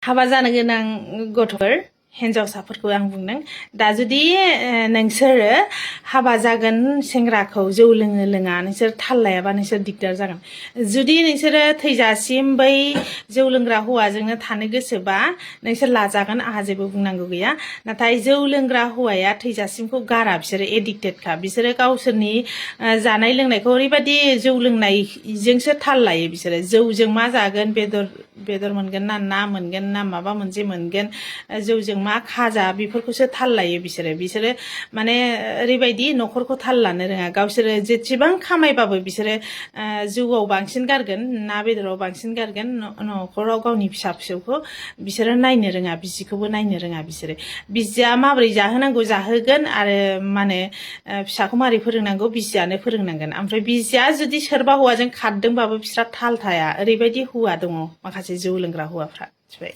हाबा जानो गोनां गथ'फोर हिन्जावसाफोरखौ आं बुंदों दा जुदि नोंसोरो हाबा जागोन सेंग्राखौ जौ लोङो लोङा नोंसोर थाल लायाबा नोंसोर दिगदार जागोन जुदि नोंसोरो थैजासिम बै जौ लोंग्रा हौवाजोंनो थानो गोसोबा नोंसोर लाजागोन आहा जेबो बुंनांगौ गैया नाथाय जौ लोंग्रा हौवाया थैजासिमखौ गारा बिसोरो एडिक्टेडखा बिसोरो गावसोरनि जानाय लोंनायखौ ओरैबायदि जौ लोंनायजोंसो थाल लायो बिसोरो जौजों मा जागोन बेदर मोनगोन ना मोनगोन ना माबा मोनसे मोनगोन जौजों मा खाजा बेफोरखौसो थाल लायो बिसोरो माने ओरैबायदि न'खरखौ थाल लानो रोङा गावसोरो जेसेबां खामायबाबो बिसोरो जौआव बांसिन गारगोन ना बेदराव बांसिन गारगोन न'खराव गावनि फिसा फिसौखौ बिसोरो नायनो रोङा बिसिखौबो नायनो रोङा बिसिया माबोरै जाहोनांगौ जाहोगोन आरो माने फिसाखौ मारै फोरोंनांगौ बिसियानो फोरोंनांगोन ओमफ्राय बिसिया जुदि सोरबा हौवाजों खारदोंबाबो बिस्रा थाल थाया ओरैबायदि हौवा दङ माखासे जौ लोंग्रा हौवाफ्रा मिथिबाय